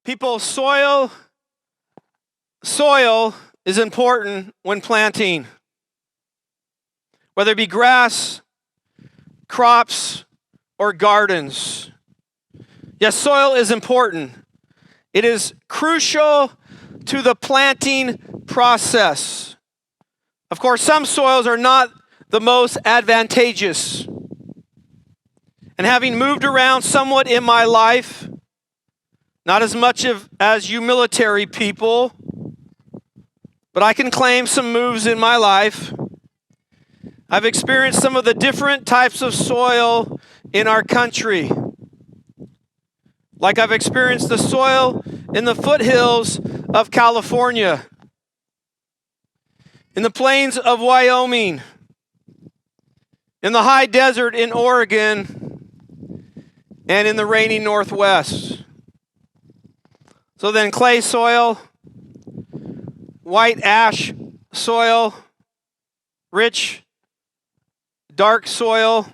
People, soil is important when planting. Whether it be grass, crops, or gardens. Yes, soil is important. It is crucial to the planting process. Of course, some soils are not the most advantageous. And having moved around somewhat in my life, not as much as you military people, but I can claim some moves in my life. I've experienced some of the different types of soil in our country. Like I've experienced the soil in the foothills of California, in the plains of Wyoming, in the high desert in Oregon, and in the rainy Northwest. So then clay soil, white ash soil, rich, dark soil,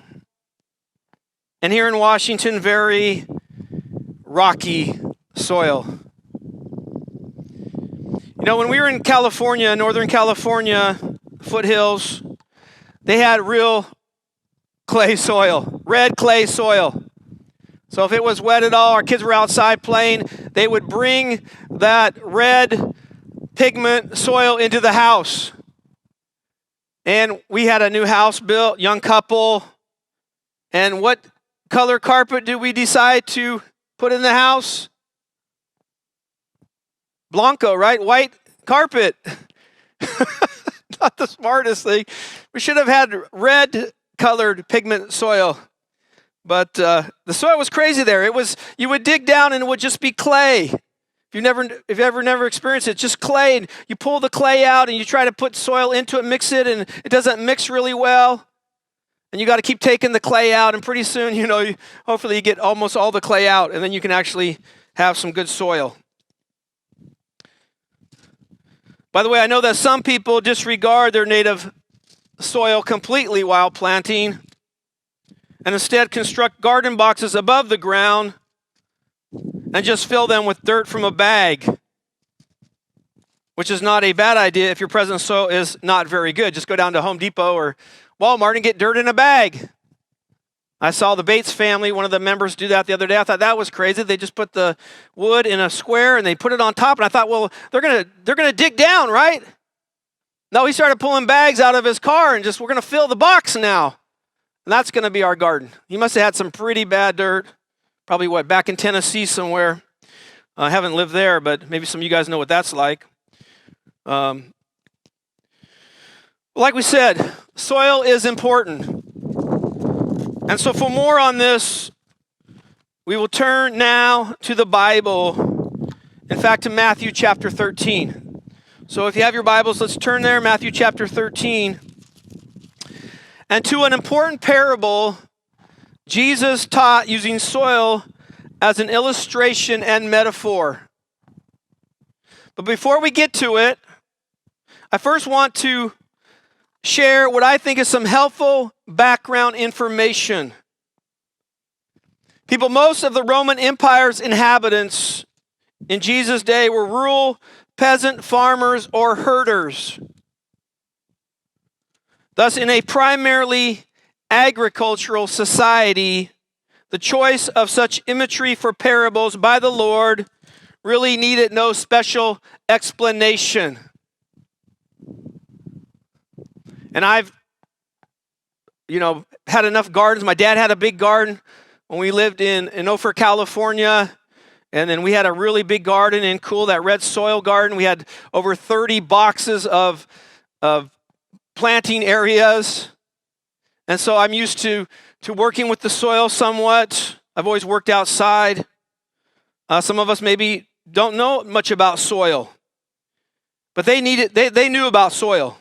and here in Washington, very rocky soil. You know, when we were in California, Northern California, foothills, they had real clay soil, red clay soil. So if it was wet at all, our kids were outside playing, they would bring that red pigment soil into the house. And we had a new house built, young couple. And what color carpet did we decide to put in the house? Blanco, right? White carpet. Not the smartest thing. We should have had red colored pigment soil. But the soil was crazy there. You would dig down and it would just be clay. If you've ever never experienced it, just clay. And you pull the clay out and you try to put soil into it, mix it, and it doesn't mix really well. And you got to keep taking the clay out, and pretty soon, hopefully you get almost all the clay out, and then you can actually have some good soil. By the way, I know that some people disregard their native soil completely while planting, and instead construct garden boxes above the ground and just fill them with dirt from a bag, which is not a bad idea if your present soil is not very good. Just go down to Home Depot or Walmart and get dirt in a bag. I saw the Bates family, one of the members, do that the other day. I thought that was crazy. They just put the wood in a square and they put it on top. And I thought, well, they're gonna dig down, right? No, he started pulling bags out of his car and we're gonna fill the box now. And that's gonna be our garden. He must have had some pretty bad dirt. Probably back in Tennessee somewhere. I haven't lived there, but maybe some of you guys know what that's like. Like we said, soil is important. And so for more on this, we will turn now to the Bible. In fact, to Matthew chapter 13. So if you have your Bibles, let's turn there, Matthew chapter 13. And to an important parable Jesus taught using soil as an illustration and metaphor. But before we get to it, I first want to share what I think is some helpful background information. People, most of the Roman Empire's inhabitants in Jesus' day were rural peasant farmers or herders. Thus, in a primarily agricultural society, the choice of such imagery for parables by the Lord really needed no special explanation. And I've, had enough gardens. My dad had a big garden when we lived in Ophir, California. And then we had a really big garden in that red soil garden. We had over 30 boxes of planting areas. And so I'm used to working with the soil somewhat. I've always worked outside. Some of us maybe don't know much about soil, but they knew about soil.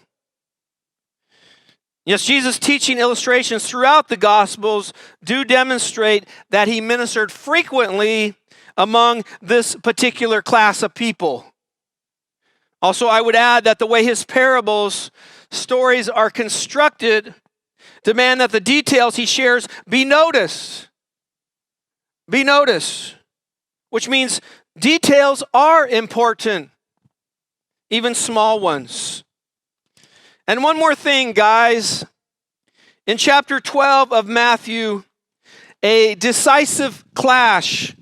Yes, Jesus' teaching illustrations throughout the Gospels do demonstrate that he ministered frequently among this particular class of people. Also, I would add that the way his stories are constructed, demand that the details he shares be noticed. Be noticed, which means Details are important, even small ones. And one more thing, guys. In chapter 12 of Matthew, a decisive clash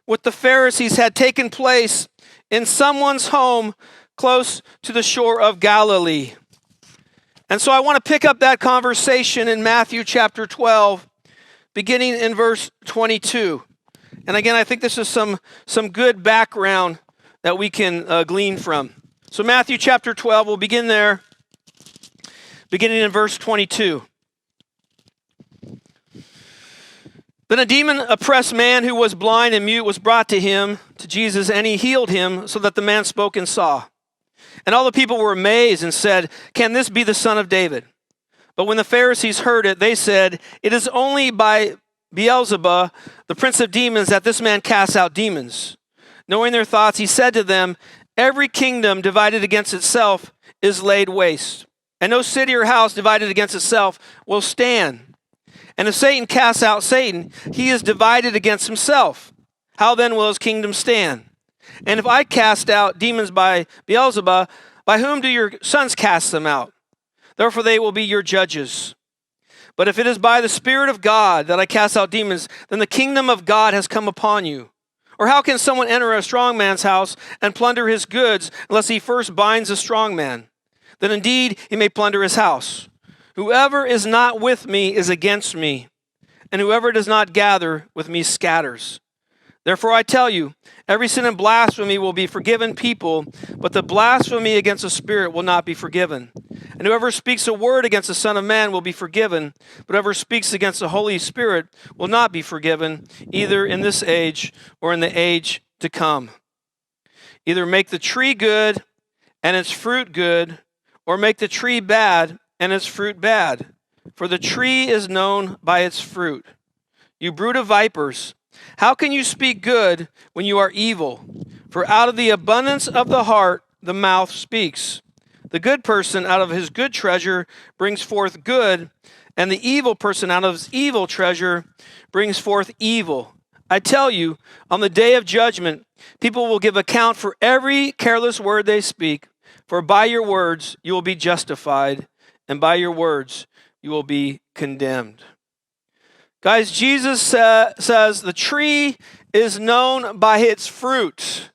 with the Pharisees had taken place in someone's home close to the shore of Galilee. And so I want to pick up that conversation in Matthew chapter 12, beginning in verse 22. And again, I think this is some good background that we can glean from. So Matthew chapter 12, we'll begin there, beginning in verse 22. Then a demon-oppressed man who was blind and mute was brought to him, to Jesus, and he healed him so that the man spoke and saw. And all the people were amazed and said, "Can this be the son of David?" But when the Pharisees heard it, they said, "It is only by Beelzebub, the prince of demons, that this man casts out demons." Knowing their thoughts, he said to them, "Every kingdom divided against itself is laid waste, and no city or house divided against itself will stand. And if Satan casts out Satan, he is divided against himself. How then will his kingdom stand? And if I cast out demons by Beelzebub, by whom do your sons cast them out? Therefore they will be your judges. But if it is by the Spirit of God that I cast out demons, then the kingdom of God has come upon you. Or how can someone enter a strong man's house and plunder his goods unless he first binds the strong man? Then indeed he may plunder his house. Whoever is not with me is against me, and whoever does not gather with me scatters. Therefore I tell you, every sin and blasphemy will be forgiven people, but the blasphemy against the Spirit will not be forgiven. And whoever speaks a word against the Son of Man will be forgiven, but whoever speaks against the Holy Spirit will not be forgiven, either in this age or in the age to come. Either make the tree good and its fruit good, or make the tree bad and its fruit bad. For the tree is known by its fruit. You brood of vipers, how can you speak good when you are evil? For out of the abundance of the heart the mouth speaks. The good person out of his good treasure brings forth good, and the evil person out of his evil treasure brings forth evil. I tell you, on the day of judgment, people will give account for every careless word they speak. For by your words you will be justified, and by your words you will be condemned. Guys, Jesus says the tree is known by its fruit.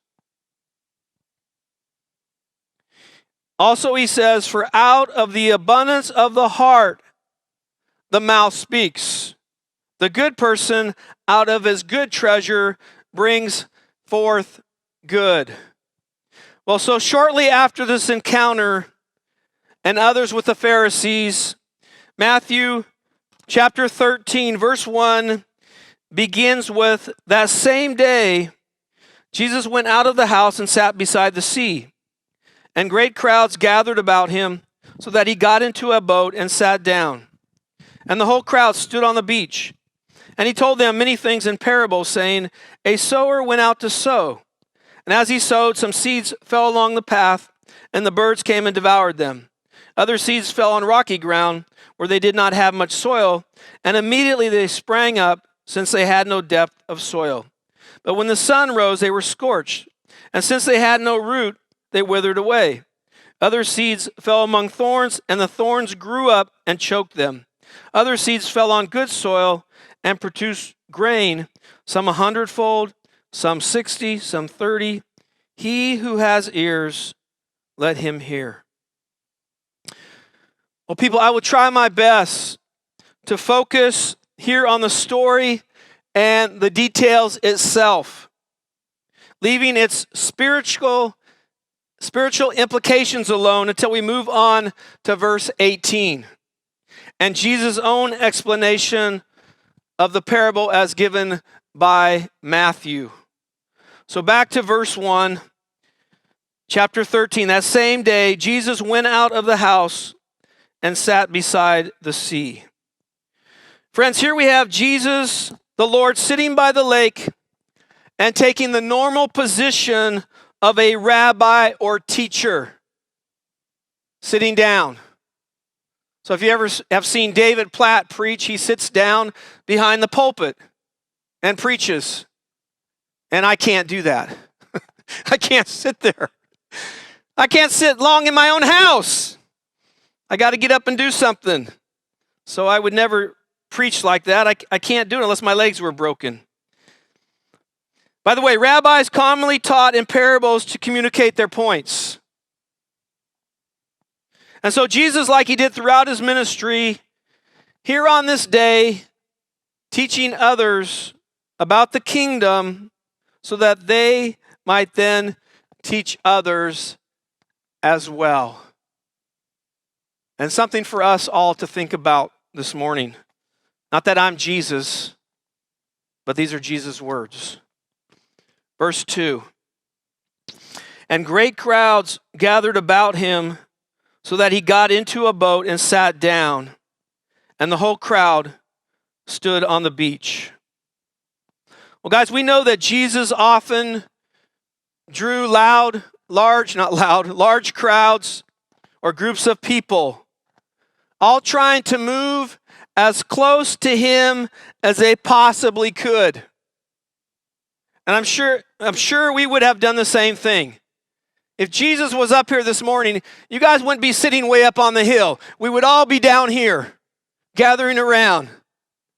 Also he says, for out of the abundance of the heart the mouth speaks. The good person out of his good treasure brings forth good. Well, so shortly after this encounter and others with the Pharisees, Matthew chapter 13, verse 1 begins with, that same day, Jesus went out of the house and sat beside the sea, and great crowds gathered about him, so that he got into a boat and sat down. And the whole crowd stood on the beach. And he told them many things in parables, saying, a sower went out to sow. And as he sowed, some seeds fell along the path, and the birds came and devoured them. Other seeds fell on rocky ground, where they did not have much soil, and immediately they sprang up, since they had no depth of soil. But when the sun rose, they were scorched, and since they had no root, they withered away. Other seeds fell among thorns, and the thorns grew up and choked them. Other seeds fell on good soil and produced grain, some 100-fold, some 60, some 30. He who has ears, let him hear. Well, people, I will try my best to focus here on the story and the details itself, leaving its spiritual implications alone until we move on to verse 18 and Jesus' own explanation of the parable as given by Matthew. So back to verse 1, chapter 13. That same day, Jesus went out of the house and sat beside the sea. Friends, here we have Jesus, the Lord, sitting by the lake and taking the normal position of a rabbi or teacher, sitting down. So if you ever have seen David Platt preach, he sits down behind the pulpit and preaches. And I can't do that. I can't sit there. I can't sit long in my own house. I got to get up and do something. So I would never preach like that. I can't do it unless my legs were broken. By the way, rabbis commonly taught in parables to communicate their points. And so Jesus, like he did throughout his ministry, here on this day, teaching others about the kingdom so that they might then teach others as well. And something for us all to think about this morning. Not that I'm Jesus, but these are Jesus' words. Verse 2. And great crowds gathered about him so that he got into a boat and sat down, and the whole crowd stood on the beach. Well, guys, we know that Jesus often drew large crowds or groups of people, all trying to move as close to him as they possibly could. And I'm sure we would have done the same thing. If Jesus was up here this morning, you guys wouldn't be sitting way up on the hill. We would all be down here, gathering around,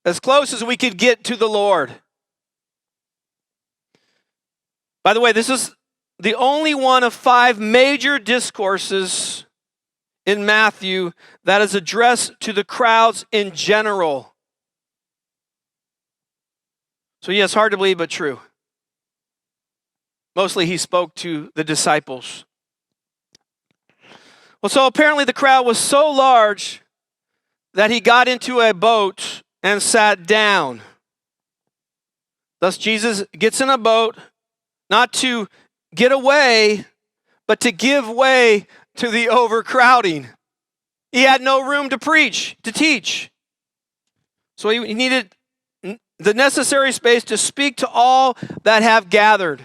as close as we could get to the Lord. By the way, this is the only one of 5 major discourses in Matthew that is addressed to the crowds in general. So yes, hard to believe, but true. Mostly he spoke to the disciples. Well, so apparently the crowd was so large that he got into a boat and sat down. Thus Jesus gets in a boat, not to get away, but to give way to the overcrowding. He had no room to teach. So he needed the necessary space to speak to all that have gathered.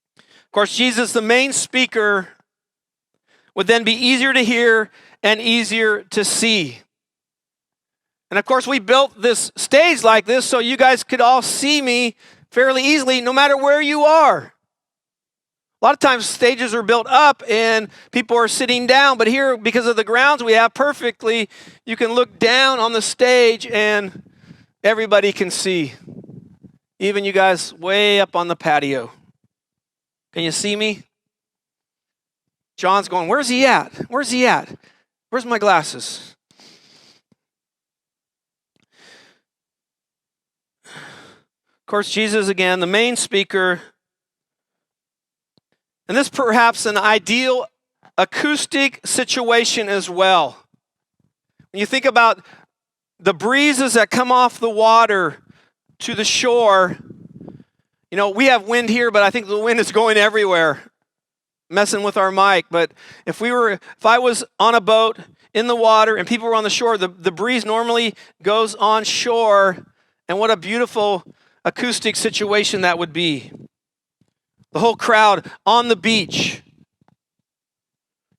Of course, Jesus, the main speaker, would then be easier to hear and easier to see. And of course, we built this stage like this so you guys could all see me fairly easily, no matter where you are. A lot of times stages are built up and people are sitting down, but here, because of the grounds we have perfectly, you can look down on the stage and everybody can see. Even you guys way up on the patio. Can you see me? John's going, where's he at? Where's he at? Where's my glasses? Of course, Jesus again, the main speaker. And this perhaps an ideal acoustic situation as well. When you think about the breezes that come off the water to the shore, you know, we have wind here, but I think the wind is going everywhere, messing with our mic. But if I was on a boat in the water and people were on the shore, the breeze normally goes on shore, and what a beautiful acoustic situation that would be. The whole crowd on the beach.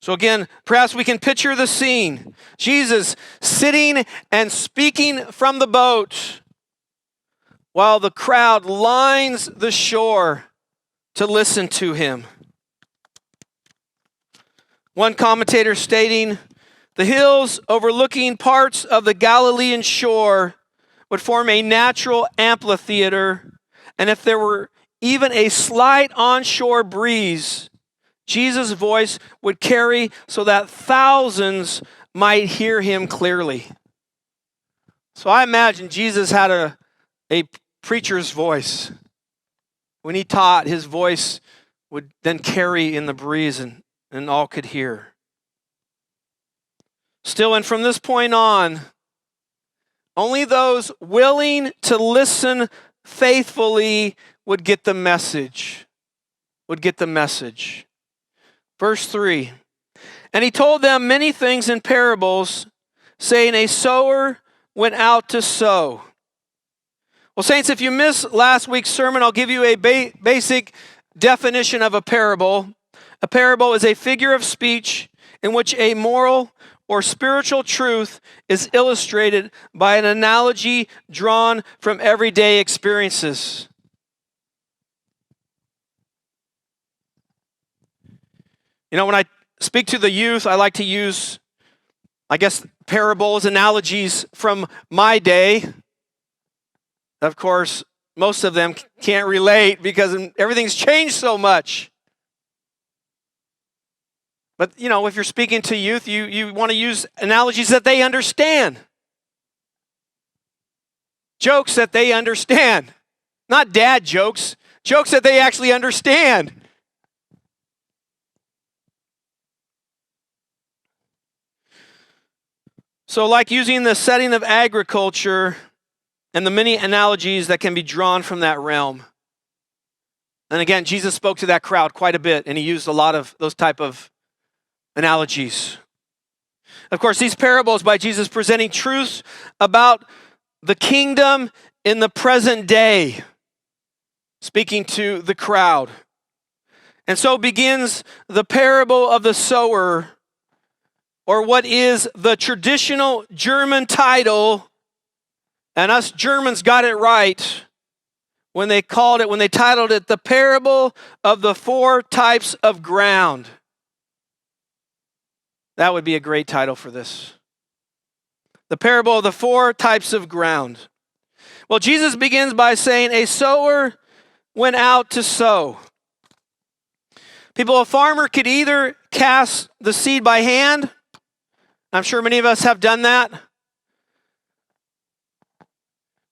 So again, perhaps we can picture the scene. Jesus sitting and speaking from the boat while the crowd lines the shore to listen to him. One commentator stating, the hills overlooking parts of the Galilean shore would form a natural amphitheater, and if there were even a slight onshore breeze, Jesus' voice would carry so that thousands might hear him clearly. So I imagine Jesus had a preacher's voice. When he taught, his voice would then carry in the breeze and all could hear. Still, and from this point on, only those willing to listen faithfully would get the message. Verse 3. And he told them many things in parables, saying, a sower went out to sow. Well, saints, if you missed last week's sermon, I'll give you a basic definition of a parable. A parable is a figure of speech in which a moral or spiritual truth is illustrated by an analogy drawn from everyday experiences. When I speak to the youth, I like to use, I guess, parables, analogies from my day. Of course, most of them can't relate because everything's changed so much. But, if you're speaking to youth, you want to use analogies that they understand. Jokes that they understand. Not dad jokes. Jokes that they actually understand. So like using the setting of agriculture and the many analogies that can be drawn from that realm. And again, Jesus spoke to that crowd quite a bit, and he used a lot of those type of analogies. Of course, these parables by Jesus presenting truths about the kingdom in the present day, speaking to the crowd. And so begins the parable of the sower, or what is the traditional German title, and us Germans got it right when they titled it the parable of the 4 types of ground. That would be a great title for this. The parable of the 4 types of ground. Well, Jesus begins by saying, a sower went out to sow. A farmer could either cast the seed by hand. I'm sure many of us have done that.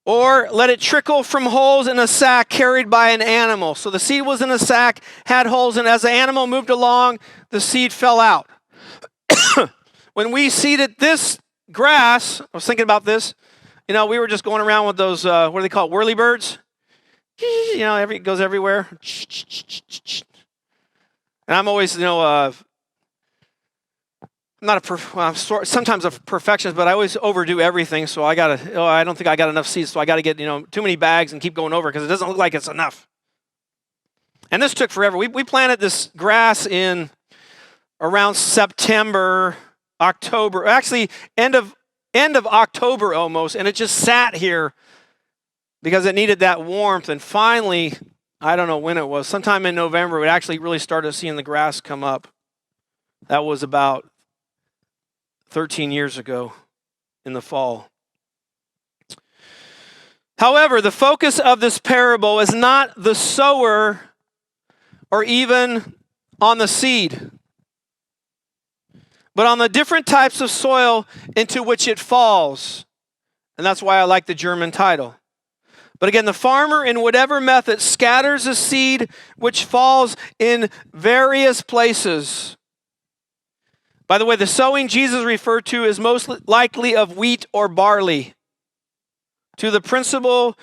Or let it trickle from holes in a sack carried by an animal. So the seed was in a sack, had holes, and as the animal moved along, the seed fell out. When we seeded this grass, I was thinking about this. We were just going around with those, what do they call it, whirly birds? It goes everywhere. And I'm always, I'm sometimes a perfectionist, but I always overdo everything. So I don't think I got enough seeds, so I got to get, too many bags and keep going over because it doesn't look like it's enough. And this took forever. We planted this grass in around September, October, actually end of October almost, and it just sat here because it needed that warmth. And finally, I don't know when it was, sometime in November, we actually really started seeing the grass come up. That was about 13 years ago in the fall. However, the focus of this parable is not the sower or even on the seed, but on the different types of soil into which it falls. And that's why I like the German title. But again, the farmer, in whatever method, scatters a seed which falls in various places. By the way, the sowing Jesus referred to is most likely of wheat or barley, to the principal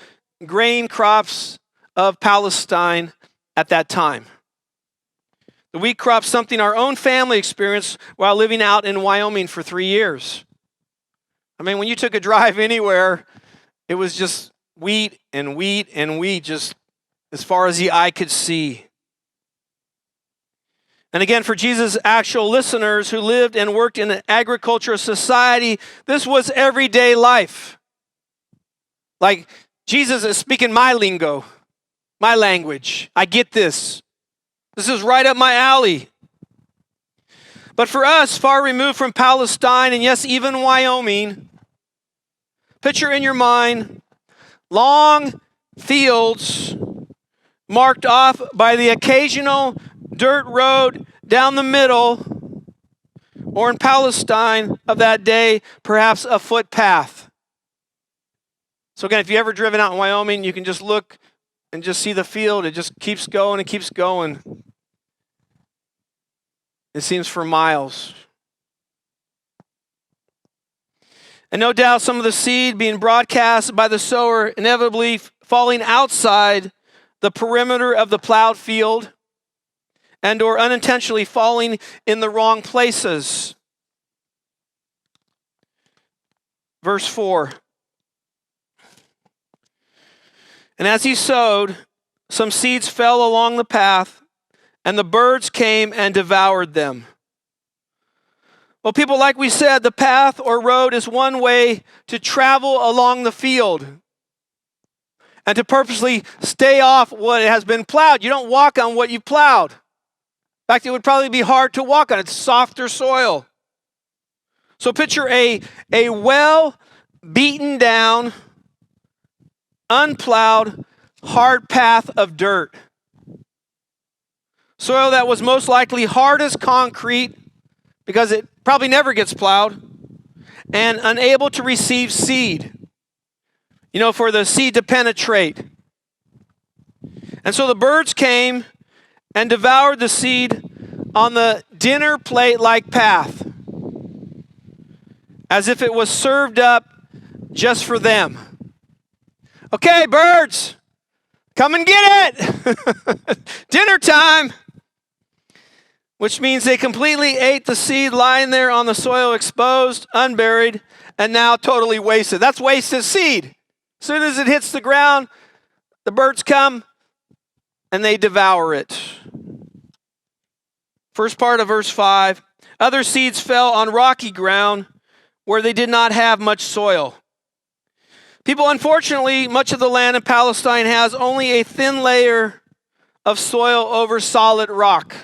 grain crops of Palestine at that time. The wheat crop, something our own family experienced while living out in Wyoming for 3 years. When you took a drive anywhere, it was just wheat and wheat and wheat, just as far as the eye could see. And again, for Jesus' actual listeners who lived and worked in an agricultural society, this was everyday life. Like, Jesus is speaking my lingo, my language. I get this. This is right up my alley. But for us, far removed from Palestine, and yes, even Wyoming, picture in your mind long fields marked off by the occasional dirt road down the middle, or in Palestine of that day, perhaps a footpath. So again, if you ever driven out in Wyoming, you can just look and just see the field. It just keeps going and keeps going. It seems for miles. And no doubt some of the seed being broadcast by the sower inevitably falling outside the perimeter of the plowed field and or unintentionally falling in the wrong places. Verse 4. And as he sowed, some seeds fell along the path, and the birds came and devoured them. Well, people, like we said, the path or road is one way to travel along the field and to purposely stay off what has been plowed. You don't walk on what you plowed. In fact, it would probably be hard to walk on. It's softer soil. So picture a well beaten down, unplowed, hard path of dirt. Soil that was most likely hard as concrete because it probably never gets plowed, and unable to receive seed. For the seed to penetrate. And so the birds came and devoured the seed on the dinner plate-like path, as if it was served up just for them. Okay, birds, come and get it. Dinner time. Which means they completely ate the seed lying there on the soil, exposed, unburied, and now totally wasted. That's wasted seed. As soon as it hits the ground, the birds come and they devour it. First part of verse 5. Other seeds fell on rocky ground where they did not have much soil. People, unfortunately, much of the land in Palestine has only a thin layer of soil over solid rock,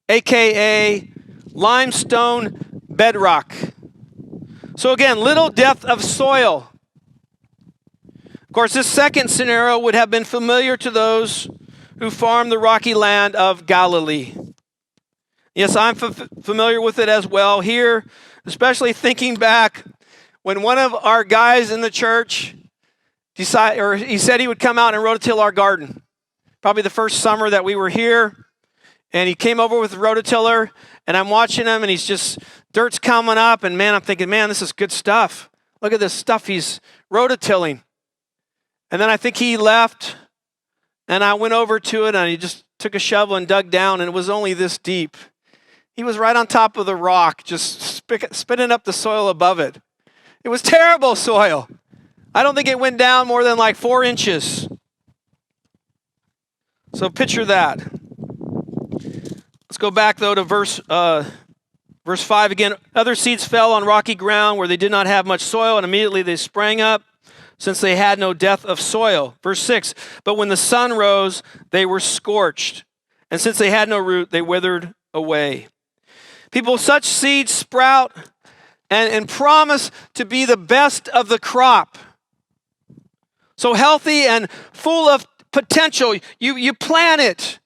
aka limestone bedrock. So again, little depth of soil. Of course, this second scenario would have been familiar to those who farmed the rocky land of Galilee. Yes, I'm familiar with it as well. Here, especially thinking back when one of our guys in the church he said he would come out and rototill our garden. Probably the first summer that we were here. And he came over with the rototiller, and I'm watching him, and dirt's coming up, and man, I'm thinking, man, this is good stuff. Look at this stuff he's rototilling. And then I think he left, and I went over to it, and he just took a shovel and dug down, and it was only this deep. He was right on top of the rock, just spitting up the soil above it. It was terrible soil. I don't think it went down more than like 4 inches. So picture that. Let's go back, though, to verse 5 again. Other seeds fell on rocky ground where they did not have much soil, and immediately they sprang up, since they had no depth of soil. Verse 6, but when the sun rose, they were scorched, and since they had no root, they withered away. People, such seeds sprout and promise to be the best of the crop. So healthy and full of potential. You plant it,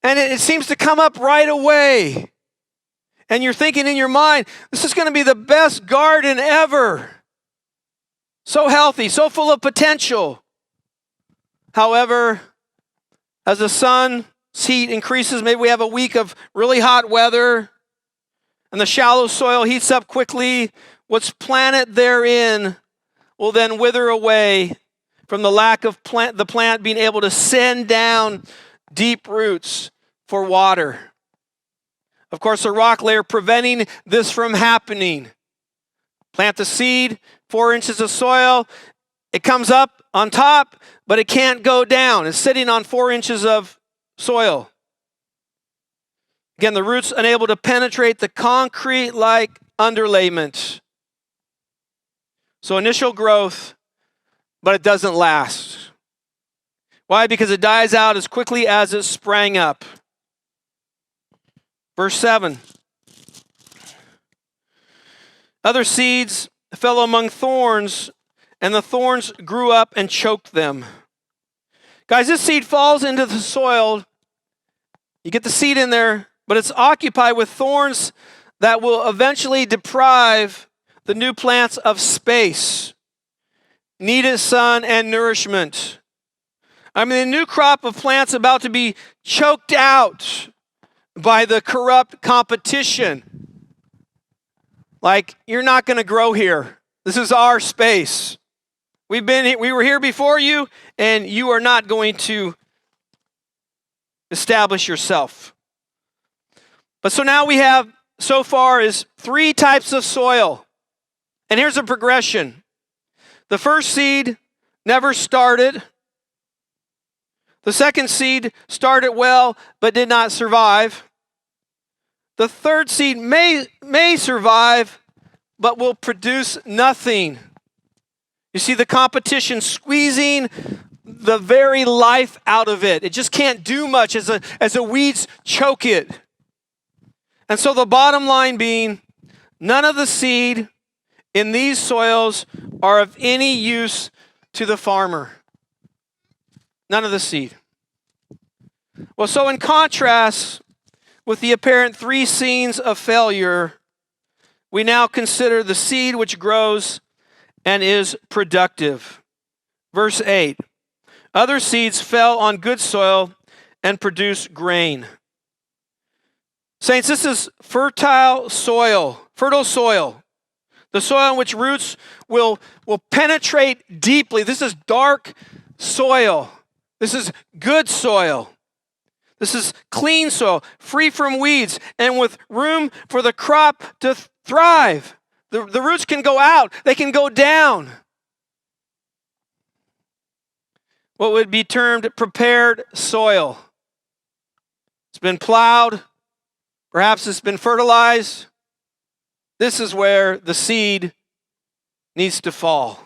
and it seems to come up right away. And you're thinking in your mind, this is going to be the best garden ever. So healthy, so full of potential. However, as the sun's heat increases, maybe we have a week of really hot weather, and the shallow soil heats up quickly, what's planted therein will then wither away from the lack of the plant being able to send down deep roots for water. Of course, a rock layer preventing this from happening. Plant the seed, 4 inches of soil, it comes up on top, but it can't go down. It's sitting on 4 inches of soil. Again, the roots unable to penetrate the concrete-like underlayment. So initial growth, but it doesn't last. Why? Because it dies out as quickly as it sprang up. Verse 7. Other seeds fell among thorns, and the thorns grew up and choked them. Guys, this seed falls into the soil. You get the seed in there, but it's occupied with thorns that will eventually deprive the new plants of space, needed sun, and nourishment. I mean, the new crop of plants about to be choked out by the corrupt competition. Like, you're not going to grow here. This is our space. We were here before you, and you are not going to establish yourself. But so now we have, so far, is 3 types of soil. And here's a progression. The first seed never started. The second seed started well, but did not survive. The third seed may survive, but will produce nothing. You see the competition squeezing the very life out of it. It just can't do much as the weeds choke it. And so the bottom line being, none of the seed in these soils are of any use to the farmer. None of the seed. Well, so in contrast with the apparent three scenes of failure, we now consider the seed which grows and is productive. Verse 8, other seeds fell on good soil and produced grain. Saints, this is fertile soil. The soil in which roots will penetrate deeply. This is dark soil. This is good soil. This is clean soil, free from weeds, and with room for the crop to thrive. The roots can go out, they can go down. What would be termed prepared soil. It's been plowed, perhaps it's been fertilized. This is where the seed needs to fall.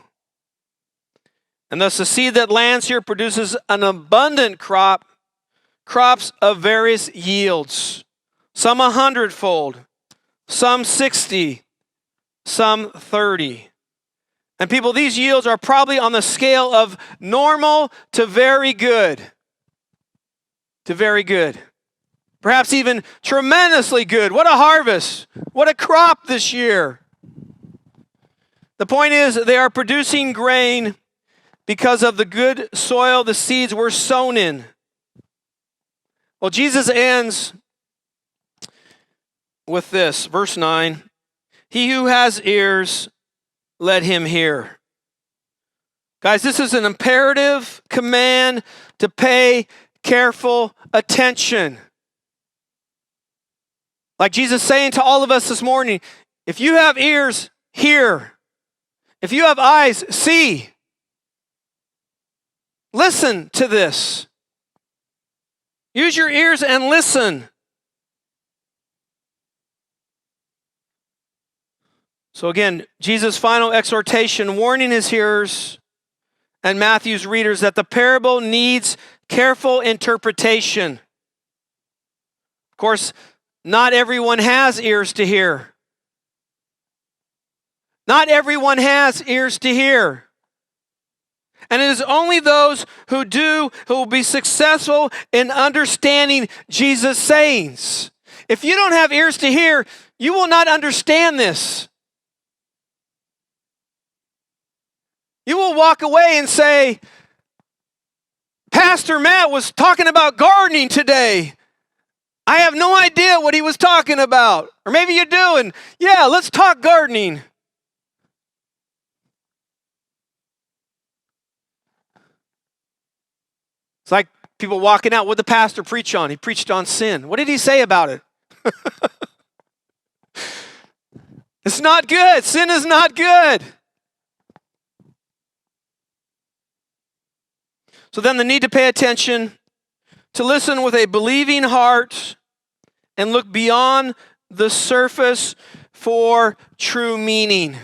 And thus the seed that lands here produces an abundant crops of various yields. Some 100-fold, some 60, some 30. And people, these yields are probably on the scale of normal to very good. To very good. Perhaps even tremendously good. What a harvest. What a crop this year. The point is, they are producing grain because of the good soil the seeds were sown in. Well, Jesus ends with this, verse 9. He who has ears, let him hear. Guys, this is an imperative command to pay careful attention. Like Jesus saying to all of us this morning, if you have ears, hear. If you have eyes, see. Listen to this. Use your ears and listen. So again, Jesus' final exhortation, warning his hearers and Matthew's readers that the parable needs careful interpretation. Of course, not everyone has ears to hear. Not everyone has ears to hear. And it is only those who will be successful in understanding Jesus' sayings. If you don't have ears to hear, you will not understand this. You will walk away and say, Pastor Matt was talking about gardening today. I have no idea what he was talking about. Or maybe you do, and yeah, let's talk gardening. It's like people walking out. What did the pastor preach on? He preached on sin. What did he say about it? It's not good. Sin is not good. So then the need to pay attention, to listen with a believing heart, and look beyond the surface for true meaning.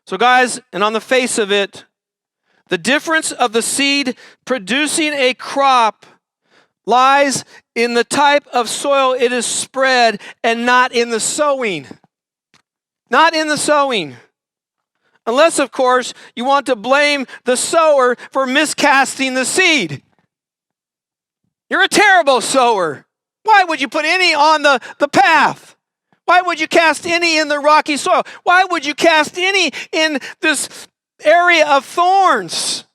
So guys, and on the face of it, the difference of the seed producing a crop lies in the type of soil it is spread and not in the sowing. Not in the sowing. Unless, of course, you want to blame the sower for miscasting the seed. You're a terrible sower. Why would you put any on the path? Why would you cast any in the rocky soil? Why would you cast any in this area of thorns?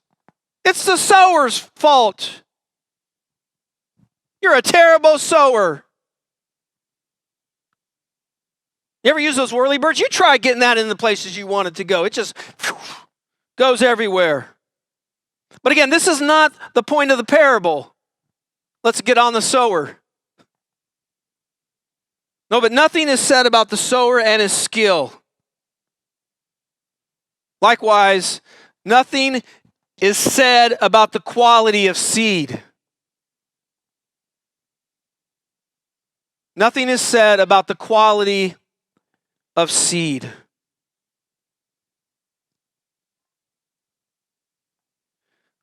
It's the sower's fault. You're a terrible sower. You ever use those whirly birds? You try getting that in the places you want it to go. It just goes everywhere. But again, this is not the point of the parable. Let's get on the sower. No, but nothing is said about the sower and his skill. Likewise, nothing is said about the quality of seed. Nothing is said about the quality of seed.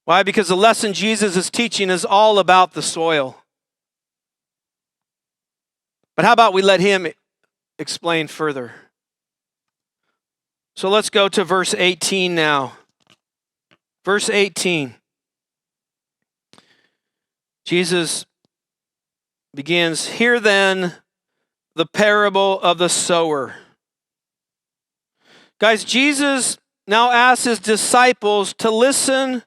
Why? Because the lesson Jesus is teaching is all about the soil. But how about we let him explain further? So let's go to verse 18 now. Verse 18. Jesus begins, "Hear then the parable of the sower." Guys, Jesus now asks his disciples to listen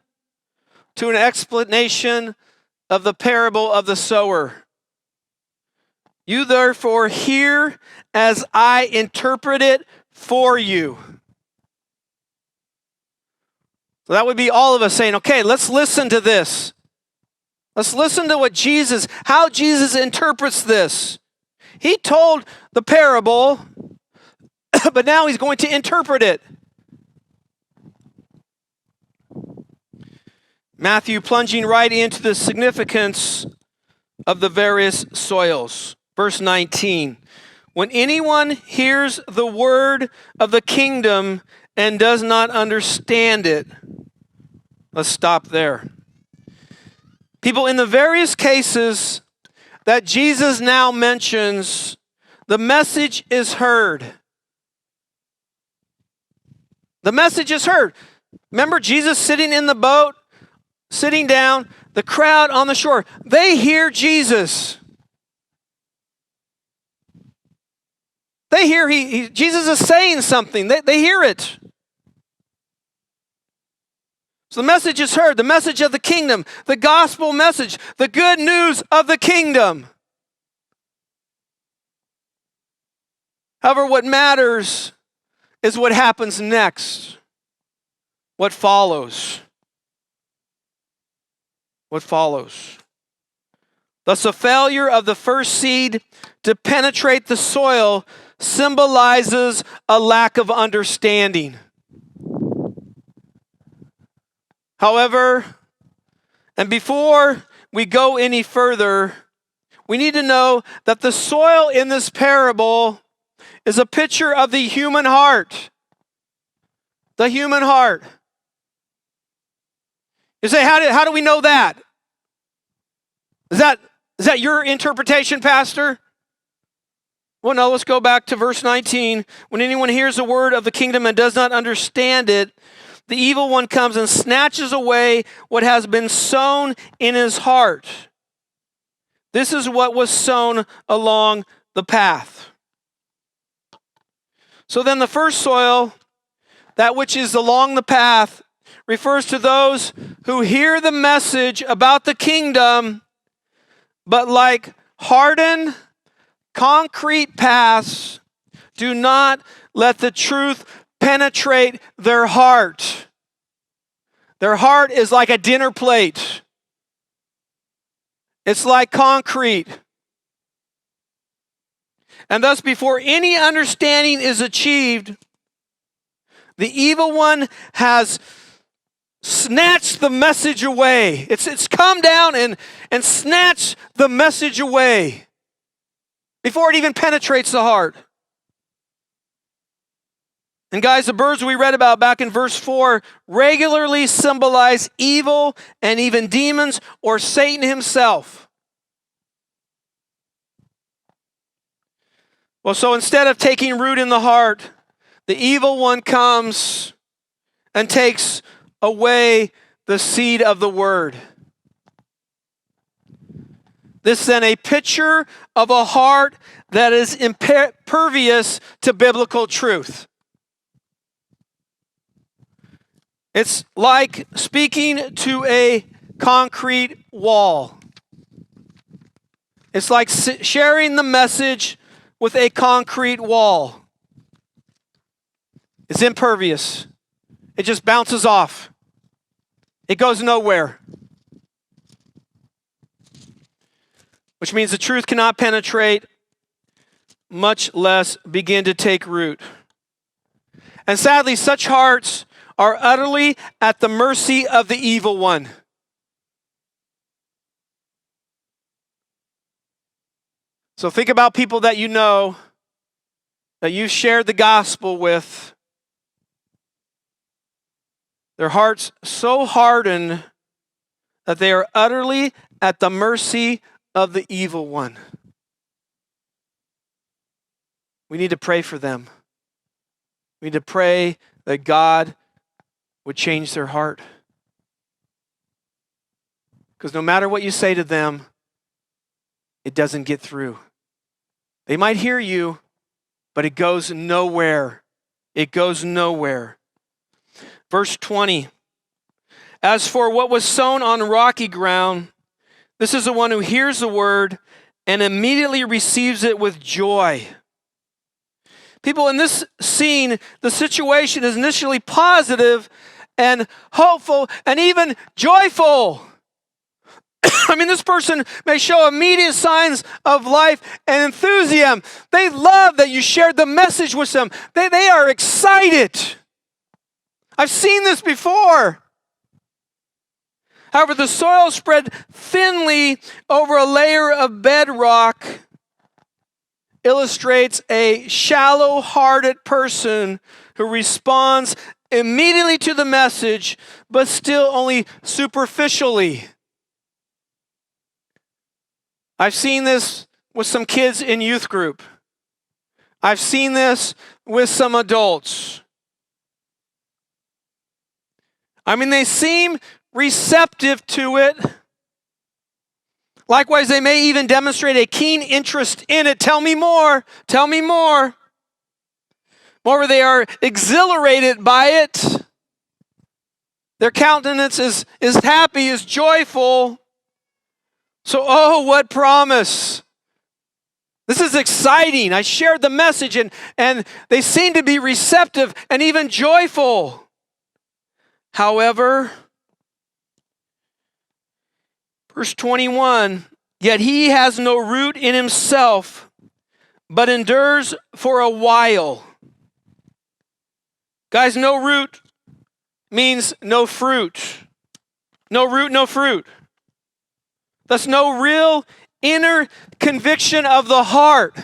to an explanation of the parable of the sower. "You therefore hear as I interpret it for you." So that would be all of us saying, okay, let's listen to this. Let's listen to how Jesus interprets this. He told the parable, but now he's going to interpret it. Matthew plunging right into the significance of the various soils. Verse 19. "When anyone hears the word of the kingdom and does not understand it." Let's stop there. People, in the various cases that Jesus now mentions, the message is heard. The message is heard. Remember Jesus sitting in the boat, sitting down, the crowd on the shore. They hear Jesus. They hear Jesus is saying something. They hear it. So the message is heard, the message of the kingdom, the gospel message, the good news of the kingdom. However, what matters is what happens next, what follows. What follows. Thus, the failure of the first seed to penetrate the soil symbolizes a lack of understanding. However, and before we go any further, we need to know that the soil in this parable is a picture of the human heart. The human heart. You say, how do we know that? Is that your interpretation, Pastor? Well, no, let's go back to verse 19. "When anyone hears the word of the kingdom and does not understand it, the evil one comes and snatches away what has been sown in his heart. This is what was sown along the path." So then the first soil, that which is along the path, refers to those who hear the message about the kingdom, but like hardened, concrete paths, do not let the truth penetrate their heart. Their heart is like a dinner plate. It's like concrete. And thus, before any understanding is achieved, the evil one has snatched the message away. It's come down and snatched the message away before it even penetrates the heart. And guys, the birds we read about back in verse 4 regularly symbolize evil and even demons or Satan himself. Well, so instead of taking root in the heart, the evil one comes and takes away the seed of the word. This is then a picture of a heart that is impervious to biblical truth. It's like speaking to a concrete wall. It's like sharing the message with a concrete wall. It's impervious. It just bounces off. It goes nowhere. Which means the truth cannot penetrate, much less begin to take root. And sadly, such hearts are utterly at the mercy of the evil one. So think about people that you know, that you've shared the gospel with. Their hearts so hardened that they are utterly at the mercy of the evil one. we need to pray for them. We need to pray that God would change their heart. Because no matter what you say to them, it doesn't get through. They might hear you, but it goes nowhere. It goes nowhere. Verse 20. As for what was sown on rocky ground, this is the one who hears the word and immediately receives it with joy. People, in this scene, the situation is initially positive and hopeful and even joyful. I mean, this person may show immediate signs of life and enthusiasm. They love that you shared the message with them. They are excited. I've seen this before. However, the soil spread thinly over a layer of bedrock illustrates a shallow-hearted person who responds immediately to the message, but still only superficially. I've seen this with some kids in youth group. I've seen this with some adults. I mean, they seem receptive to it. Likewise, they may even demonstrate a keen interest in it. Tell me more. Tell me more. Moreover, they are exhilarated by it. Their countenance is happy, is joyful. So, oh, what promise. This is exciting. I shared the message and they seem to be receptive and even joyful. However, verse 21, yet he has no root in himself, but endures for a while. Guys, no root means no fruit. No root, no fruit. That's no real inner conviction of the heart.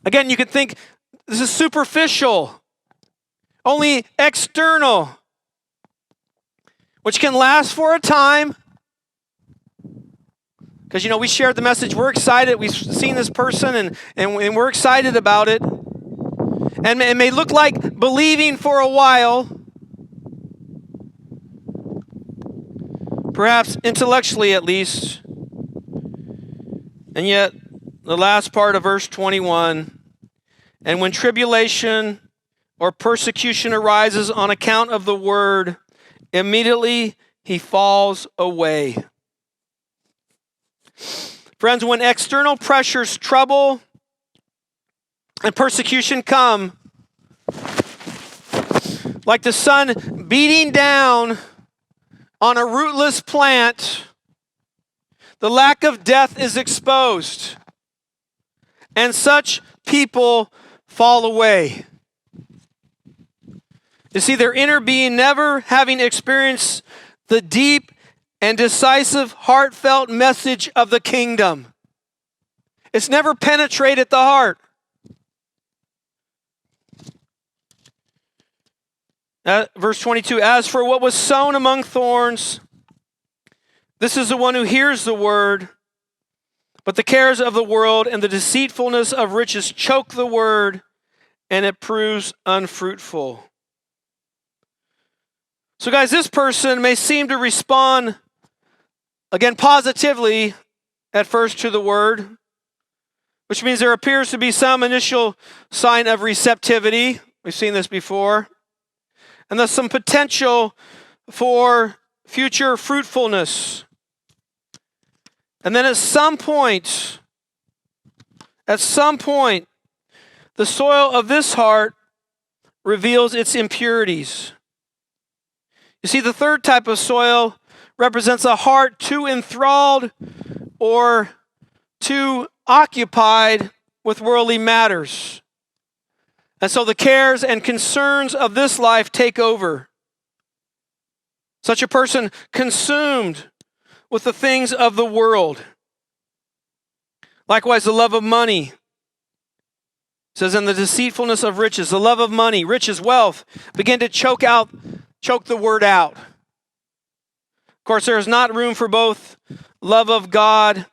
Again, you could think this is superficial, only external, which can last for a time. Because, we shared the message. We're excited. We've seen this person and we're excited about it. And it may look like believing for a while, perhaps intellectually at least. And yet, the last part of verse 21, and when tribulation or persecution arises on account of the word, immediately he falls away. Friends, when external pressures, trouble, and persecution come, like the sun beating down on a rootless plant, the lack of death is exposed, and such people fall away. You see, their inner being, never having experienced the deep and decisive, heartfelt message of the kingdom. It's never penetrated the heart. Verse 22, as for what was sown among thorns, this is the one who hears the word, but the cares of the world and the deceitfulness of riches choke the word, and it proves unfruitful. So guys, this person may seem to respond, again, positively at first to the word, which means there appears to be some initial sign of receptivity. We've seen this before. And thus some potential for future fruitfulness. And then at some point, the soil of this heart reveals its impurities. You see, the third type of soil represents a heart too enthralled or too occupied with worldly matters. And so the cares and concerns of this life take over. Such a person consumed with the things of the world. Likewise, the love of money. It says, in the deceitfulness of riches, the love of money, riches, wealth, begin to choke the word out. Of course, there is not room for both love of God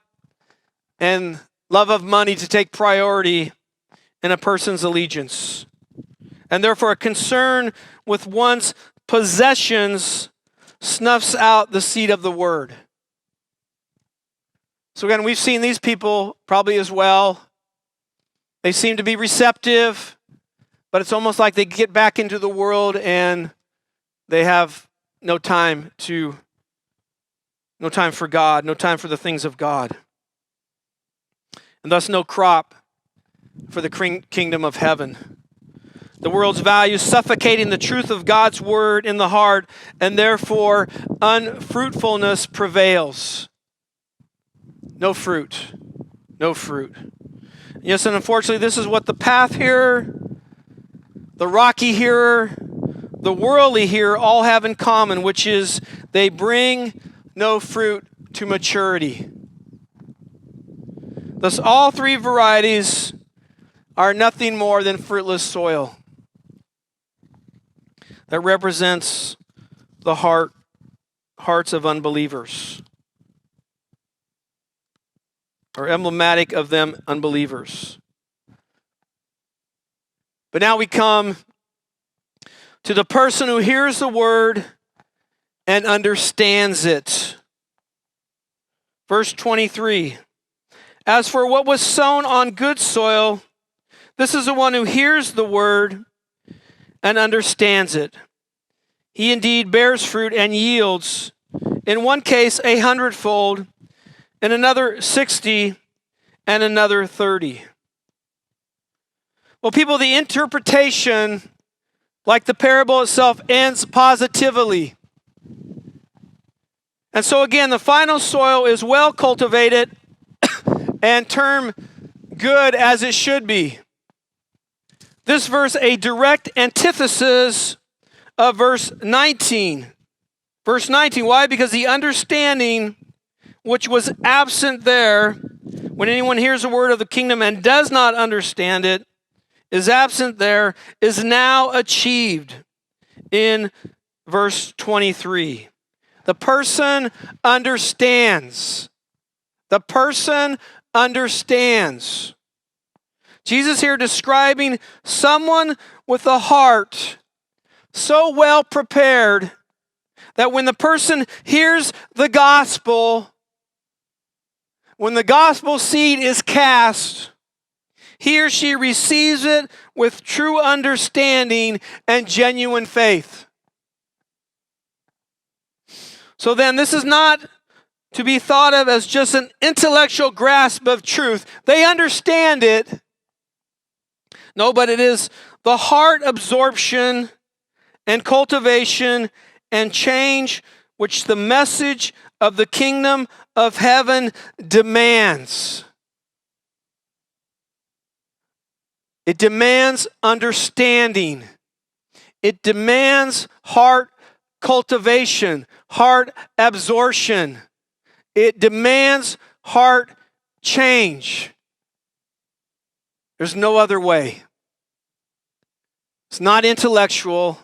and love of money to take priority in a person's allegiance. And therefore, a concern with one's possessions snuffs out the seed of the word. So again, we've seen these people probably as well. They seem to be receptive, but it's almost like they get back into the world and they have no time for God, no time for the things of God. And thus no crop for the kingdom of heaven. The world's values suffocating the truth of God's word in the heart, and therefore unfruitfulness prevails. No fruit. No fruit. Yes, and unfortunately, this is what the path hearer, the rocky hearer, the worldly hearer all have in common, which is they bring no fruit to maturity. Thus, all three varieties are nothing more than fruitless soil that represents the hearts of unbelievers, or emblematic of them unbelievers. But now we come to the person who hears the word and understands it. Verse 23. As for what was sown on good soil, this is the one who hears the word and understands it. He indeed bears fruit and yields, in one case 100-fold, in another 60, and another 30. Well, people, the interpretation, like the parable itself, ends positively. And so again, the final soil is well cultivated and termed good as it should be. This verse, a direct antithesis of verse 19. Verse 19, why? Because the understanding which was absent there, when anyone hears the word of the kingdom and does not understand it, is absent there, is now achieved in verse 23. The person understands. The person understands. Jesus here describing someone with a heart so well prepared that when the person hears the gospel, when the gospel seed is cast, he or she receives it with true understanding and genuine faith. So then, this is not to be thought of as just an intellectual grasp of truth. They understand it. No, but it is the heart absorption and cultivation and change which the message of the kingdom of heaven demands. It demands understanding. It demands heart cultivation, heart absorption. It demands heart change. There's no other way. It's not intellectual.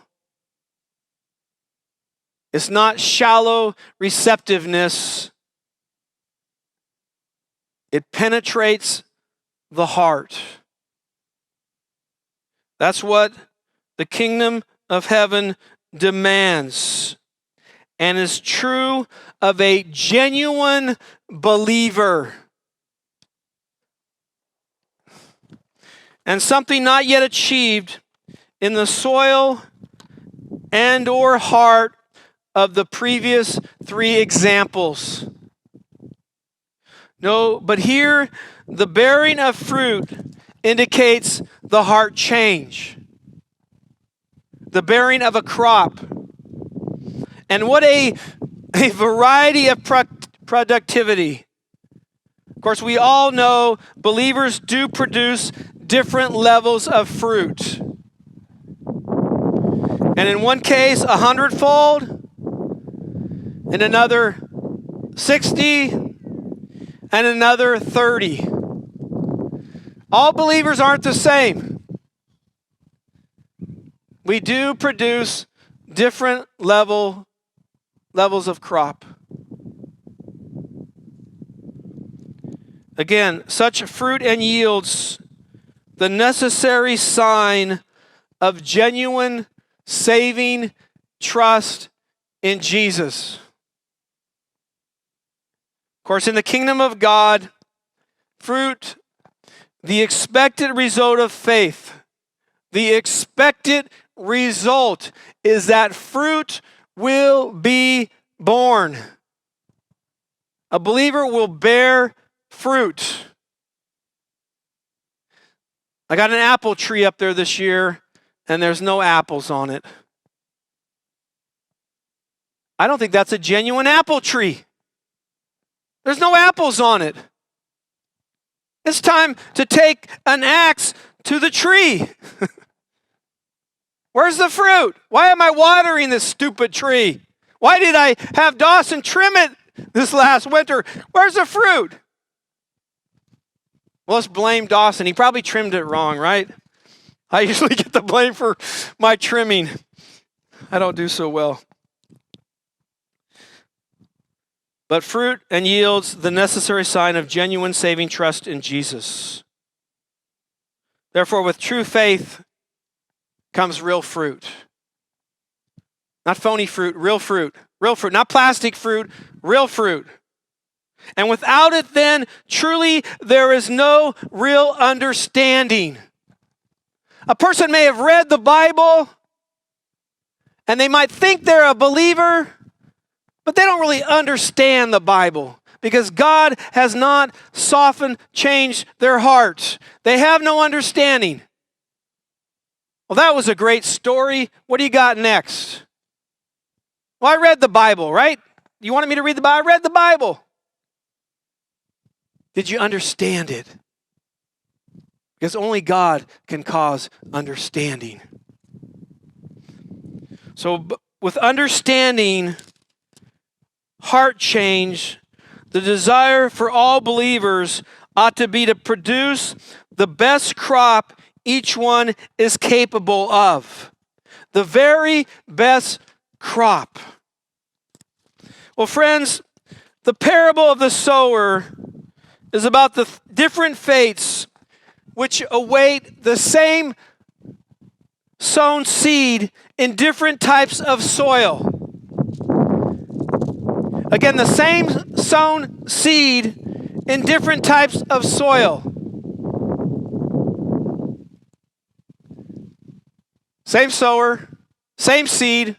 It's not shallow receptiveness. It penetrates the heart. That's what the kingdom of heaven demands, and is true of a genuine believer. And something not yet achieved in the soil and or heart of the previous three examples. No, but here the bearing of fruit indicates the heart change. The bearing of a crop. And what a variety of productivity. Of course, we all know believers do produce different levels of fruit. And in one case, 100-fold. In another, 60. And another, 30. All believers aren't the same. We do produce different levels of crop. Again, such fruit and yields the necessary sign of genuine saving trust in Jesus. Of course, in the kingdom of God, fruit, the expected result of faith, the expected result is that fruit will be born. A believer will bear fruit. I got an apple tree up there this year, and there's no apples on it. I don't think that's a genuine apple tree. There's no apples on it. It's time to take an axe to the tree. Where's the fruit? Why am I watering this stupid tree? Why did I have Dawson trim it this last winter? Where's the fruit? Well, let's blame Dawson. He probably trimmed it wrong, right? I usually get the blame for my trimming. I don't do so well. But fruit and yields the necessary sign of genuine saving trust in Jesus. Therefore, with true faith comes real fruit. Not phony fruit, real fruit. Real fruit, not plastic fruit, real fruit. And without it then, truly there is no real understanding. A person may have read the Bible, and they might think they're a believer, but they don't really understand the Bible because God has not softened, changed their hearts. They have no understanding. Well, that was a great story. What do you got next? Well, I read the Bible, right? You wanted me to read the Bible? I read the Bible. Did you understand it? Because only God can cause understanding. So with understanding, heart change, the desire for all believers ought to be to produce the best crop each one is capable of. The very best crop. Well, friends, the parable of the sower is about the different fates which await the same sown seed in different types of soil. Again, the same sown seed in different types of soil. Same sower, same seed,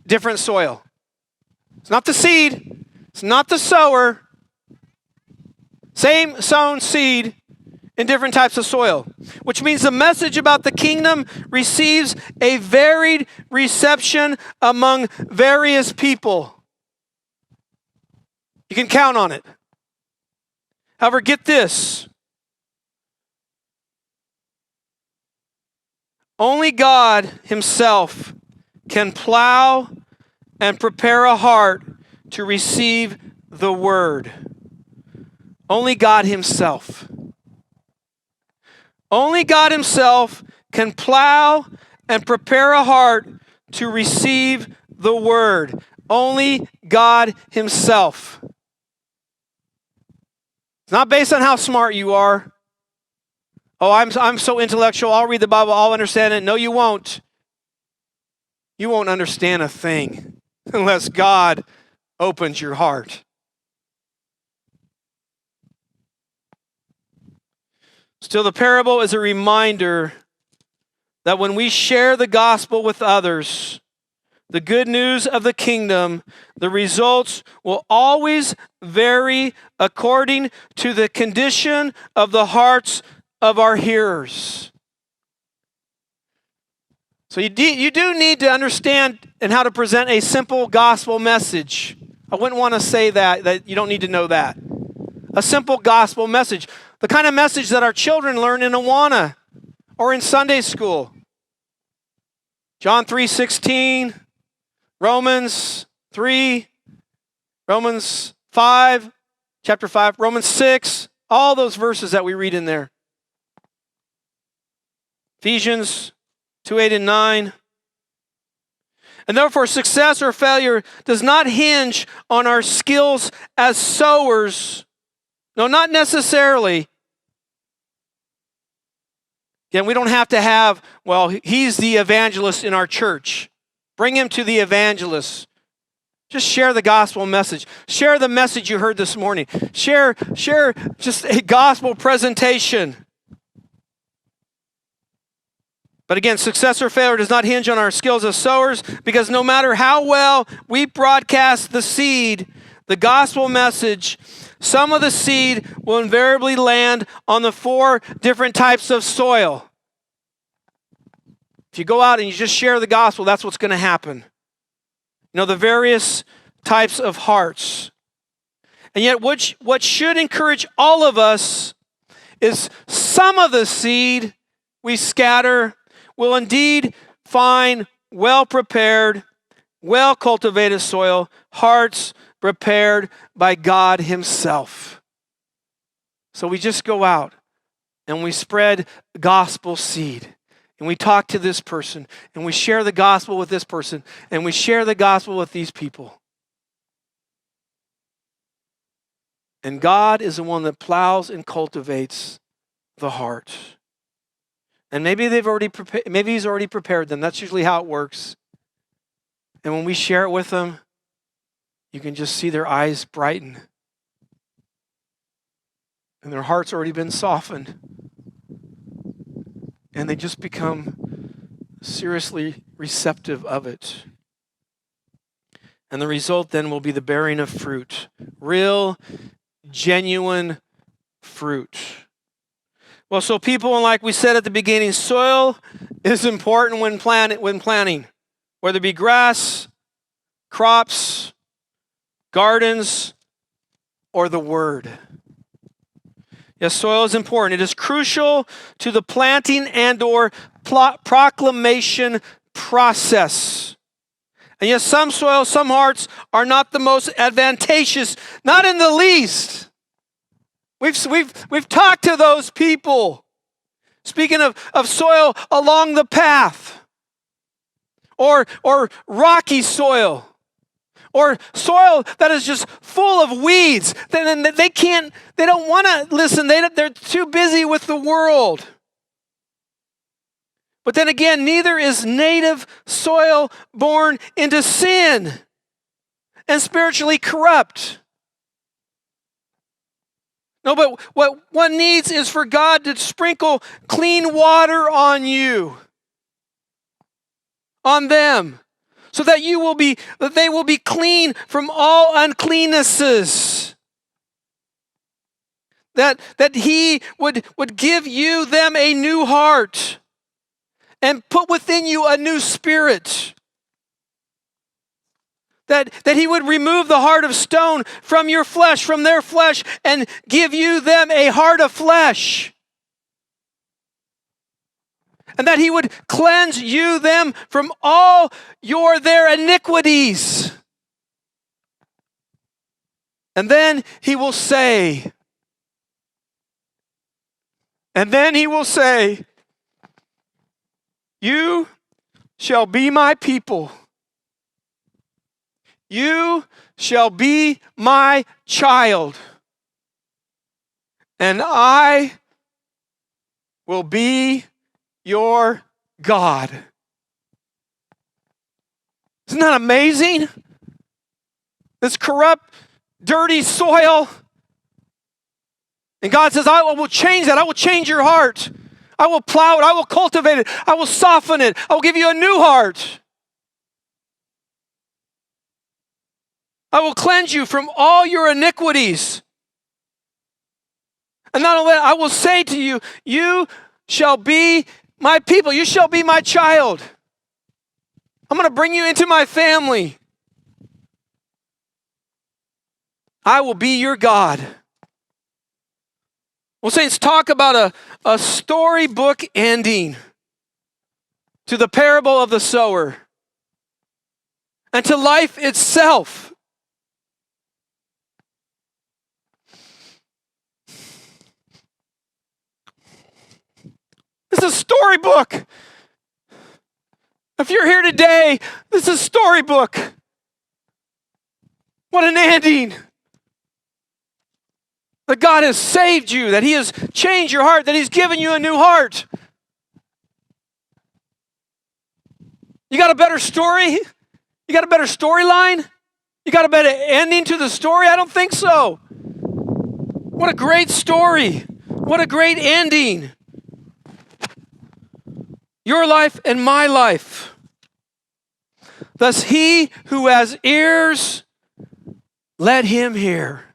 different soil. It's not the seed, it's not the sower. Same sown seed in different types of soil, which means the message about the kingdom receives a varied reception among various people. You can count on it. However, get this. Only God himself can plow and prepare a heart to receive the word. Only God himself. Only God himself can plow and prepare a heart to receive the word. Only God himself. It's not based on how smart you are. Oh, I'm so intellectual, I'll read the Bible, I'll understand it. No, you won't. You won't understand a thing unless God opens your heart. Still, the parable is a reminder that when we share the gospel with others, the good news of the kingdom, the results will always vary according to the condition of the hearts of our hearers. So you do need to understand and how to present a simple gospel message. I wouldn't want to say that you don't need to know that. A simple gospel message. The kind of message that our children learn in Awana or in Sunday school. John 3:16, Romans 3, Romans 5, chapter 5, Romans 6, all those verses that we read in there. Ephesians 2:8 and 9. And therefore, success or failure does not hinge on our skills as sowers. No, not necessarily. Again, we don't have to have, well, he's the evangelist in our church. Bring him to the evangelist. Just share the gospel message. Share the message you heard this morning. Share just a gospel presentation. But again, success or failure does not hinge on our skills as sowers, because no matter how well we broadcast the seed, the gospel message, some of the seed will invariably land on the 4 different types of soil. If you go out and you just share the gospel, that's what's going to happen. The various types of hearts. And yet what should encourage all of us is some of the seed we scatter will indeed find well-prepared, well-cultivated soil, hearts prepared by God himself. So we just go out and we spread gospel seed. And we talk to this person, and we share the gospel with this person, and we share the gospel with these people. And God is the one that plows and cultivates the heart. And maybe he's already prepared them. That's usually how it works. And when we share it with them, you can just see their eyes brighten. And their heart's already been softened. And they just become seriously receptive of it. And the result then will be the bearing of fruit. Real, genuine fruit. Well, so people, and like we said at the beginning, soil is important when planting. Whether it be grass, crops, gardens, or the word. Yes, soil is important. It is crucial to the planting and or proclamation process. And yes, some soil, some hearts are not the most advantageous, not in the least. We've talked to those people. Speaking of soil along the path, or rocky soil, or soil that is just full of weeds. Then they don't want to listen. They're too busy with the world. But then again, neither is native soil born into sin and spiritually corrupt. No, but what one needs is for God to sprinkle clean water on you, on them, so that they will be clean from all uncleannesses. That he would give them a new heart and put within you a new spirit. That he would remove the heart of stone from your flesh, from their flesh, and give them a heart of flesh. And that he would cleanse them from all their iniquities. And then he will say, you shall be my people. You shall be my child. And I will be your God. Isn't that amazing? This corrupt, dirty soil. And God says, I will change that. I will change your heart. I will plow it. I will cultivate it. I will soften it. I will give you a new heart. I will cleanse you from all your iniquities. And not only that, I will say to you, you shall be my people. You shall be my child. I'm going to bring you into my family. I will be your God. Well, saints, talk about a storybook ending to the parable of the sower and to life itself. This is a storybook. If you're here today, this is a storybook. What an ending. That God has saved you, that he has changed your heart, that he's given you a new heart. You got a better story? You got a better storyline? You got a better ending to the story? I don't think so. What a great story. What a great ending. Your life and my life. Thus he who has ears, let him hear.